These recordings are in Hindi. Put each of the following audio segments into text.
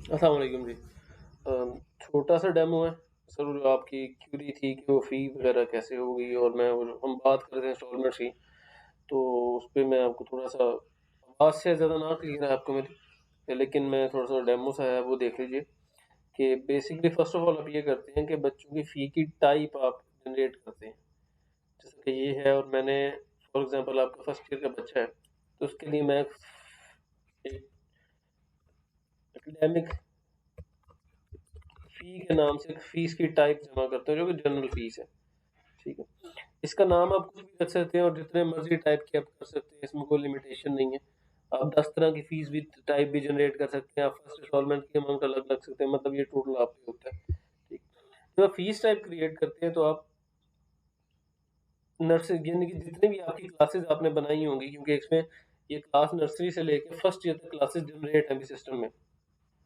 अस्सलाम वालेकुम जी। छोटा सा डेमो है सर, जो आपकी क्यूरी थी कि वो फ़ी वगैरह कैसे होगी, और मैं वो हम बात कर रहे थे इंस्टॉलमेंट्स की, तो उस पे मैं आपको थोड़ा-सा, आवाज़ से ज़्यादा ना क्लियर है आपको मेरी, लेकिन मैं थोड़ा-सा डेमो सा है वो देख लीजिए कि बेसिकली फ़र्स्ट ऑफ ऑल आप ये करते हैं कि बच्चों की फ़ी की टाइप आप जनरेट करते हैं। जैसे कि ये है, और मैंने फॉर एग्ज़ाम्पल आपका फर्स्ट ईयर का बच्चा है, तो उसके लिए मैं एक एकेडमिक फ़ी के नाम से एक फ़ीस की टाइप जमा करता हूँ, जो कि जनरल फ़ीस है। ठीक है। इसका नाम आप कुछ भी रख सकते हैं और जितने मर्ज़ी टाइप के आप कर सकते हैं, इसमें कोई लिमिटेशन नहीं है। आप 10 तरह की फ़ीस भी टाइप भी जनरेट कर सकते हैं, आप फर्स्ट इंस्टॉलमेंट की अमाउंट अलग रख सकते हैं, मतलब ये टोटल आप पे होता है। ठीक। जब आप फ़ीस टाइप क्रिएट करते हैं तो आप नर्सरी यानी कि जितनी भी आपकी क्लासेस आपने बनाई होंगी, क्योंकि इसमें ये क्लास नर्सरी से लेके फर्स्ट ईयर तक क्लासेस जनरेट हैं अभी सिस्टम में।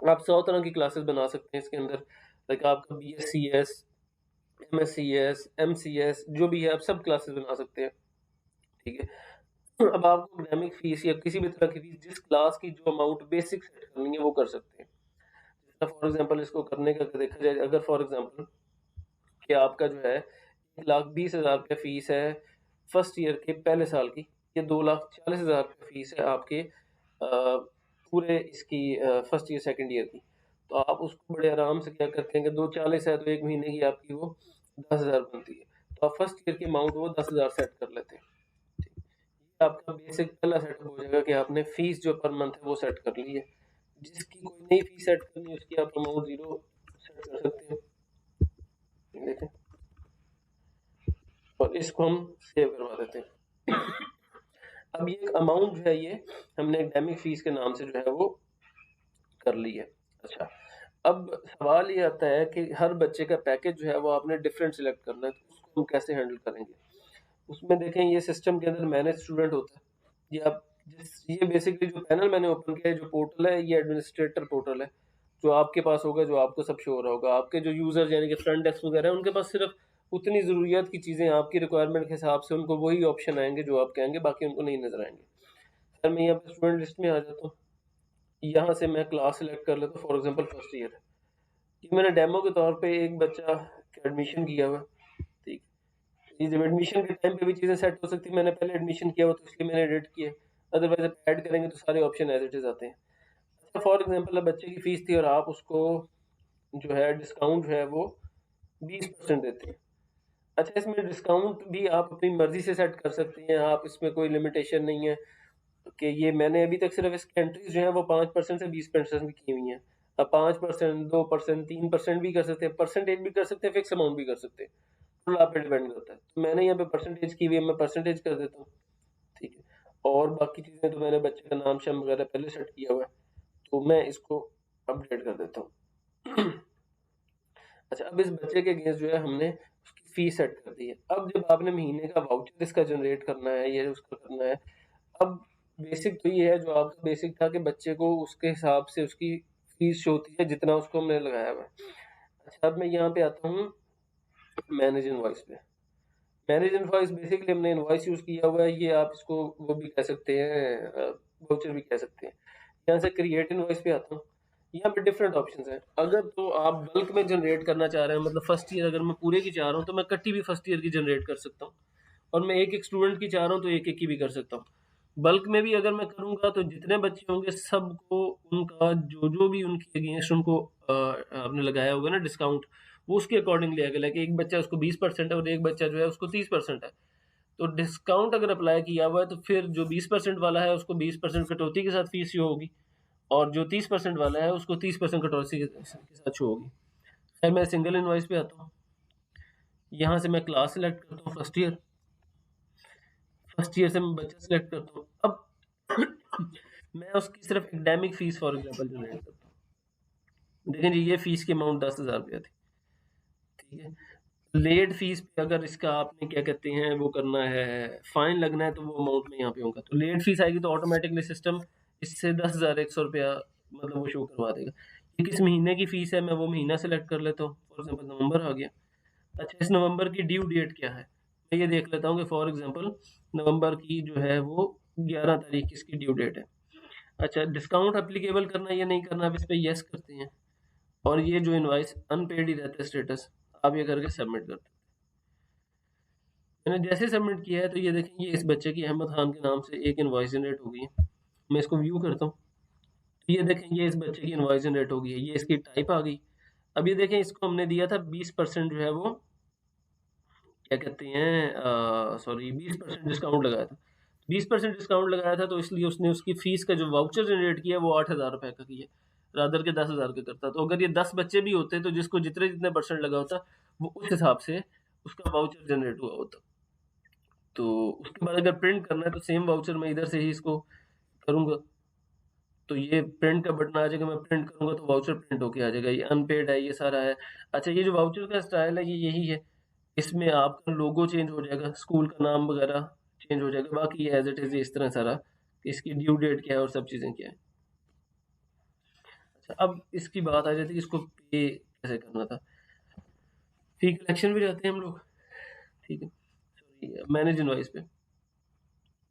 आप 100 तरह की क्लासेस बना सकते हैं इसके अंदर, लाइक आपका बीएससीएस, एमएससीएस, एमसीएस जो भी है, आप सब क्लासेस बना सकते हैं। ठीक है। अब आपको एकेडमिक फीस या किसी भी तरह की फीस, जिस क्लास की जो अमाउंट बेसिक सेट करनी है वो कर सकते हैं। फॉर एग्जांपल इसको करने का अगर देखा जाए, अगर फॉर एग्जांपल कि आपका जो है 1,20,000 रुपया फीस है फर्स्ट ईयर के पहले साल की, या 2,40,000 रुपया फीस है आपके पूरे इसकी फर्स्ट ईयर सेकंड ईयर की, तो आप उसको बड़े आराम से क्या करते हैं कि 2,40 है तो एक महीने की आपकी वो 10,000 बनती है, तो आप फर्स्ट ईयर की अमाउंट वो 10,000 सेट कर लेते हैं। ये आपका बेसिक पहला सेटअप हो जाएगा कि आपने फीस जो पर मंथ है वो सेट कर ली है। जिसकी कोई नई फीस सेट करनी है उसकी आप अमाउंट जीरो सेट कर सकते हैं। देखें, और इसको हम सेव करवा देते हैं। अब ये अमाउंट जो है, ये हमने एकेडमिक फीस के नाम से जो है वो कर ली है। अच्छा, अब सवाल ये आता है कि हर बच्चे का पैकेज जो है वो आपने डिफरेंट सिलेक्ट करना है, तो उसको हम कैसे हैंडल करेंगे? उसमें देखें, ये सिस्टम के अंदर मैनेज स्टूडेंट होता है। ये आप ये बेसिकली जो पैनल मैंने ओपन किया है, जो पोर्टल है, ये एडमिनिस्ट्रेटर पोर्टल है, जो आपके पास होगा, जो आपको सब शो हो रहा होगा। आपके जो यूजर्स यानी कि फ्रंट डेस्क वगैरह है, उनके पास सिर्फ उतनी ज़रूरियात की चीज़ें, आपकी रिक्वायरमेंट के हिसाब से उनको वही ऑप्शन आएंगे जो आप कहेंगे, बाकी उनको नहीं नजर आएंगे। सर मैं यहाँ पे स्टूडेंट लिस्ट में आ जाता हूँ, यहाँ से मैं क्लास सेलेक्ट कर लेता हूँ, फॉर एग्जाम्पल फर्स्ट ईयर है। ये मैंने डेमो के तौर पे एक बच्चा एडमिशन किया हुआ है। ठीक है। ये जब एडमिशन के टाइम पे भी चीज़ें सेट हो सकती है, मैंने पहले एडमिशन किया हुआ तो इसलिए मैंने एडिट किया, अदरवाइज आप ऐड करेंगे तो सारे ऑप्शन एज इट इज आते हैं। अच्छा, फॉर एग्जाम्पल अब बच्चे की फीस थी और आप उसको जो है डिस्काउंट जो है वो 20% देते हैं। अच्छा, इसमें डिस्काउंट भी आप अपनी मर्जी से सेट कर सकते हैं, आप इसमें कोई लिमिटेशन नहीं है कि ये मैंने अभी तक सिर्फ इसकी एंट्रीज जो है वो 5% से 20% की हुई हैं। अब 5%, 2%, 3% भी कर सकते हैं, परसेंटेज भी कर सकते हैं, फिक्स अमाउंट भी कर सकते हैं, फुल आप पे डिपेंड करता है। तो मैंने यहाँ पे परसेंटेज की हुई है, मैं परसेंटेज कर देता हूँ। ठीक है। और बाकी चीज़ें तो मैंने बच्चे का नाम शाम वगैरह पहले सेट किया हुआ है, तो मैं इसको अपडेट कर देता हूँ। अच्छा, अब इस बच्चे के अगेंस्ट जो है हमने उसकी फीस सेट कर दी है। अब जब आपने महीने का वाउचर इसका जनरेट करना है, ये उसका करना है, अब बेसिक तो ये है, जो आपका बेसिक था कि बच्चे को उसके हिसाब से उसकी फीस शो होती है जितना उसको हमने लगाया हुआ है। अच्छा, अब मैं यहाँ पे आता हूँ मैनेज इनवॉइस पे। मैनेज इनवॉइस बेसिकली हमने इनवॉइस यूज किया हुआ है, ये आप इसको वो भी कह सकते हैं, वाउचर भी कह सकते हैं। यहाँ से क्रिएट इनवॉइस पे आता हूँ। यहाँ पे डिफरेंट ऑप्शंस हैं। अगर तो आप बल्क में जनरेट करना चाह रहे हैं, मतलब फर्स्ट ईयर अगर मैं पूरे की चाह रहा हूँ तो मैं कट्टी भी फर्स्ट ईयर की जनरेट कर सकता हूँ, और मैं एक एक स्टूडेंट की चाह रहा हूँ तो एक एक की भी कर सकता हूँ। बल्क में भी अगर मैं करूँगा तो जितने बच्चे होंगे सबको उनका जो जो भी उनके अगेंस्ट उनको आपने लगाया होगा ना डिस्काउंट, वो उसके अकॉर्डिंगली आएगा। लाइक एक बच्चा उसको 20% है और एक बच्चा जो है उसको 30% है, तो डिस्काउंट अगर अप्लाई किया हुआ है तो फिर जो 20% वाला है उसको 20% कटौती के साथ फीस शो होगी, और जो 30% वाला है उसको 30% कटौती के साथ शो होगी। खैर मैं सिंगल इनवॉइस पे आता हूँ। यहाँ से मैं क्लास सेलेक्ट करता हूँ, फर्स्ट ईयर से मैं बच्चा सेलेक्ट करता हूँ। अब मैं उसकी सिर्फ academic fees for example generate करता हूँ। देखें जी, ये फीस की अमाउंट 10,000 रुपया थी। ठीक है। लेट फीस पे अगर इसका आपने क्या कहते हैं वो करना है, फाइन लगना है, तो वो अमाउंट में यहाँ पे होगा। तो लेट फीस आएगी तो ऑटोमेटिकली सिस्टम इससे 10,100 रुपया मतलब वो शो करवा देगा। ये किस महीने की फीस है, मैं वो महीना सेलेक्ट कर लेता हूँ, फॉर एग्जाम्पल नवंबर आ गया। अच्छा, इस नवंबर की ड्यू डेट क्या है, मैं ये देख लेता हूँ कि फॉर एग्जाम्पल नवंबर की जो है वो 11 तारीख की इसकी ड्यू डेट है। अच्छा, डिस्काउंट एप्लीकेबल करना या नहीं करना, आप इस पे यस करते हैं और ये जो इनवॉइस अनपेड ही रहता है स्टेटस, आप ये करके सबमिट करते हैं। मैंने जैसे सबमिट किया है तो ये देखें, ये इस बच्चे की अहमद खान के नाम से एक इनवॉइस जनरेट हो गई है। मैं इसको व्यू करता हूँ तो ये देखें, ये इस बच्चे की इनवॉइस जनरेट हो गई है, ये इसकी टाइप आ गई। अब ये देखें, इसको हमने दिया था 20% जो है वो क्या कहते हैं, सॉरी 20% डिस्काउंट लगाया था। 20% डिस्काउंट लगाया था तो इसलिए उसने उसकी फीस का जो वाउचर जनरेट किया वो 8,000 रुपए का किया, रादर के 10,000 का करता। तो अगर ये 10 बच्चे भी होते तो जिसको जितने जितने परसेंट लगा होता वो उस हिसाब से उसका वाउचर जनरेट हुआ होता। तो उसके बाद अगर प्रिंट करना है तो सेम वाउचर मैं इधर से ही इसको करूंगा, तो ये प्रिंट का बटन आ जाएगा, मैं प्रिंट करूंगा तो वाउचर प्रिंट होके आ जाएगा। ये अनपेड है, ये सारा है। अच्छा, ये जो वाउचर का स्टाइल है ये यही है, इसमें आपका लोगो चेंज हो जाएगा, स्कूल का नाम वगैरह चेंज हो जाएगा, बाकी एज इट इज इस तरह सारा, इसकी ड्यू डेट क्या है और सब चीज़ें क्या है। अच्छा, अब इसकी बात आ जाती है इसको पे कैसे करना था। फी कलेक्शन भी जाते हैं हम लोग, ठीक है, सॉरी मैनेज इनवॉइस पे,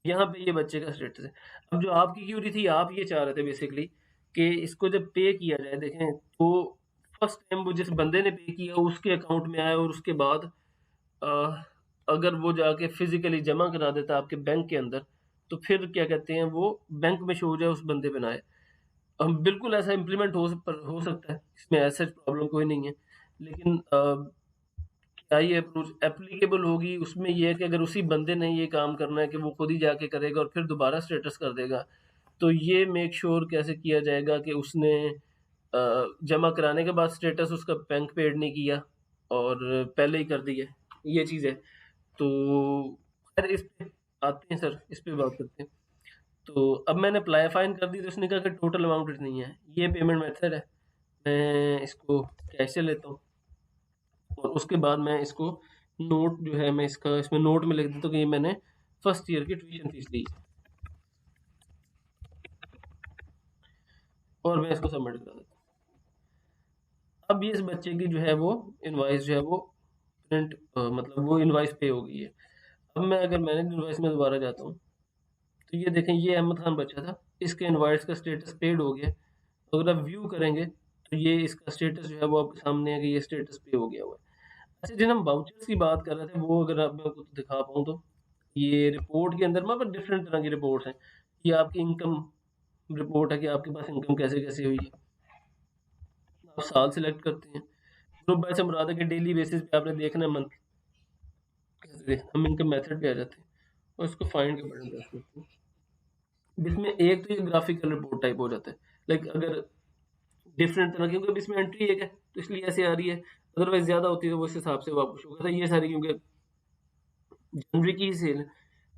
यहाँ पे ये बच्चे का स्टेटस है। अब जो आपकी क्यूरी थी, आप ये चाह रहे थे बेसिकली कि इसको जब पे किया जाए, देखें तो फर्स्ट टाइम वो जिस बंदे ने पे किया उसके अकाउंट में आया और उसके बाद अ, अगर वो जाके फिजिकली जमा करा देता आपके बैंक के अंदर तो फिर क्या कहते हैं वो बैंक में शो हो जाए उस बंदे पे ना आए। हम बिल्कुल ऐसा इम्प्लीमेंट हो सकता है, इसमें ऐसा प्रॉब्लम कोई नहीं है, लेकिन क्या ये अप्रोच एप्लीकेबल होगी उसमें ये है कि अगर उसी बंदे ने ये काम करना है कि वो खुद ही जाके करेगा और फिर दोबारा स्टेटस कर देगा, तो ये मेक श्योर कैसे किया जाएगा कि उसने जमा कराने के बाद स्टेटस उसका बैंक पेड नहीं किया और पहले ही कर दिया, ये चीज़ है। तो खैर इस पे आते हैं सर, इस पे बात करते हैं। तो अब मैंने अप्लाई फाइन कर दी तो उसने कहा कि टोटल अमाउंट इतनी है, ये पेमेंट मेथड है, मैं इसको कैश से लेता हूँ और उसके बाद मैं इसको नोट जो है मैं इसका इसमें नोट में लिख देता हूँ कि ये मैंने फर्स्ट ईयर की ट्यूशन फीस ली और मैं इसको सबमिट करा देता हूँ। अब ये इस बच्चे की जो है वो इनवाइस जो है वो प्रिंट मतलब वो इनवाइस पे हो गई है। अब मैं अगर मैनेज इनवाइस में दोबारा जाता हूँ तो ये देखें, ये अहमद खान बच्चा था, इसके इनवाइस का स्टेटस पेड हो गया। तो अगर आप व्यू करेंगे तो ये इसका स्टेटस जो है वो आपके सामने है कि ये स्टेटस पे हो गया हुआ है। अच्छा, जिन हम वाउचर्स की बात कर रहे थे वो अगर आप मैं आपको दिखा पाऊँ तो ये रिपोर्ट के अंदर मतलब डिफरेंट तरह की रिपोर्ट्स हैं। ये आपकी इनकम रिपोर्ट है कि आपके पास इनकम कैसे कैसे हुई है, आप साल सिलेक्ट करते हैं। ग्रुप बाय से मुराद है कि डेली बेसिस पे आपने देखना है मंथ कैसे, हम इनकम मेथड पे आ जाते हैं और इसको फाइंड के बटन प्रेस करते हैं। इसमें एक तो ये ग्राफिकल रिपोर्ट टाइप हो जाता है, लाइक अगर डिफरेंट तरह की, क्योंकि इसमें एंट्री एक है तो इसलिए ऐसे आ रही है, अदरवाइज ज्यादा होती है तो वो इस हिसाब से वापस होगा था। ये सारी क्योंकि जनवरी की सेल है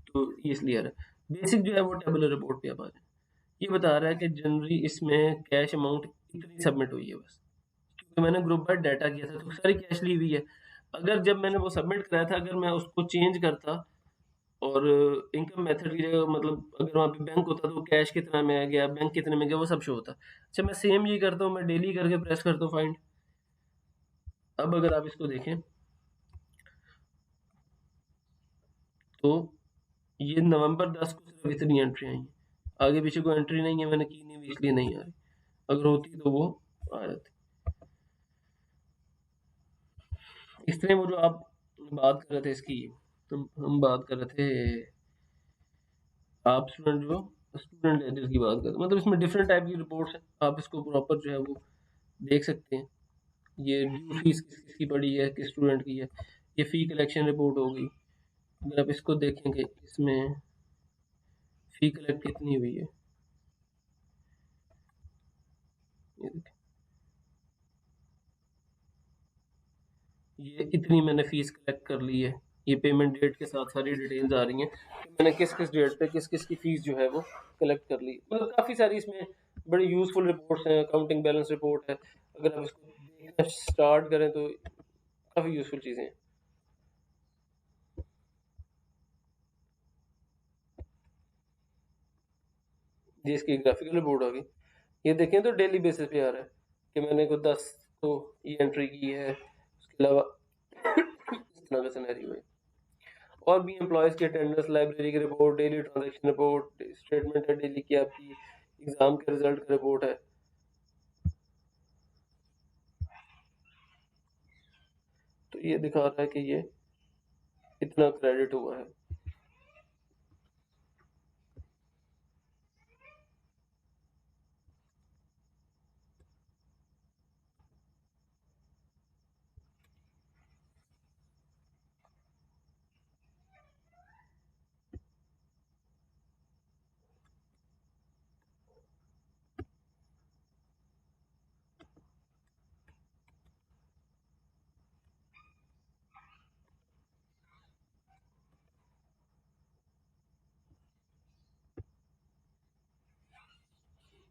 तो ये इसलिए आ रहा है। बेसिक जो है वो टेबुलर रिपोर्ट पे आप आ जाए, ये बता रहा है कि जनवरी इसमें कैश अमाउंट इतनी सबमिट हुई है बस, क्योंकि मैंने ग्रुप बाय डाटा किया था तो सारी कैश ली हुई है। अगर जब मैंने वो सबमिट कराया था अगर मैं उसको चेंज करता और इनकम मेथड की जगह मतलब अगर वहाँ पे बैंक होता तो कैश कितना में आ गया, बैंक कितने में गया, वो सब शो होता। अच्छा, मैं सेम ये करता हूँ, मैं डेली करके प्रेस करता हूँ फाइंड। अब अगर आप इसको देखें तो ये नवंबर 10 को सिर्फ इतनी एंट्री आई है, आगे पीछे कोई एंट्री नहीं है, मैंने की नहीं हुई इसलिए नहीं आ रही, अगर होती तो वो आ जाती। इस तरह वो जो आप बात कर रहे थे इसकी, तो हम बात कर रहे थे आप स्टूडेंट जो स्टूडेंट लेजर की बात कर रहे, मतलब इसमें डिफरेंट टाइप की रिपोर्ट्स हैं, आप इसको प्रॉपर जो है वो देख सकते हैं। ये ड्यू फीस किस किसकी पड़ी है, किस स्टूडेंट की है, ये फी कलेक्शन रिपोर्ट हो गई। अगर आप इसको देखेंगे इसमें फी कलेक्ट कितनी हुई है, ये देखें, ये इतनी मैंने फीस कलेक्ट कर ली है, ये पेमेंट डेट के साथ सारी डिटेल्स आ रही हैं कि मैंने किस किस डेट पे किस किस की फीस जो है वो कलेक्ट कर ली। मतलब काफ़ी सारी इसमें बड़ी यूजफुल रिपोर्ट्स हैं, अकाउंटिंग बैलेंस रिपोर्ट है, अगर आप इसको देखना स्टार्ट करें तो काफ़ी यूजफुल चीज़ें हैं। जी, इसकी ग्राफिकल रिपोर्ट आ गई, ये देखें तो डेली बेसिस पे आ रहा है कि मैंने को 10 तो ये एंट्री की है, उसके अलावा इस तरह का सिनेरियो है। और भी एम्प्लॉयज़ की अटेंडेंस, लाइब्रेरी की report, daily transaction report, statement है डेली की आपकी, एग्जाम के रिजल्ट का रिपोर्ट है। तो ये दिखा रहा है कि ये इतना क्रेडिट हुआ है।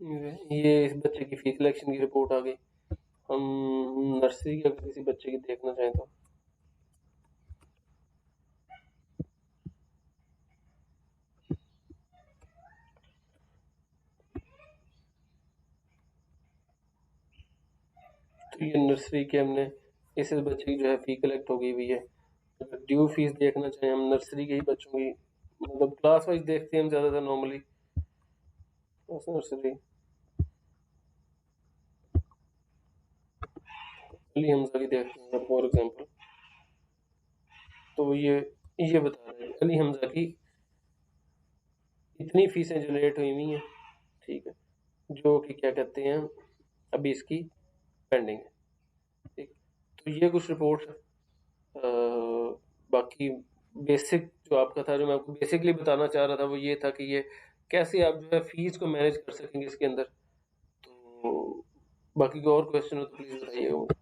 ये इस बच्चे की फीस सिलेक्शन की रिपोर्ट आ गई। हम नर्सरी की अगर किसी बच्चे की देखना चाहें तो ये नर्सरी के हमने इस बच्चे की जो है फी कलेक्ट हो गई हुई है। अगर ड्यू फीस देखना चाहें हम नर्सरी के ही बच्चों की, मतलब क्लास वाइज देखते हैं हम ज़्यादातर नॉर्मली नर्सरी। अली हमजा की देखते हैं फॉर एग्जांपल, तो ये बता रहे हैं अली हमजा की इतनी फीसें जनरेट हुई हुई हैं, ठीक है, जो कि क्या कहते हैं अभी इसकी पेंडिंग है, ठीक। तो ये कुछ रिपोर्ट बाकी बेसिक जो आपका था, जो मैं आपको बेसिकली बताना चाह रहा था वो ये था कि ये कैसे आप जो है फीस को मैनेज कर सकेंगे इसके अंदर। तो बाकी कोई और क्वेश्चन हो तो प्लीज़ बताइएगा मुझे।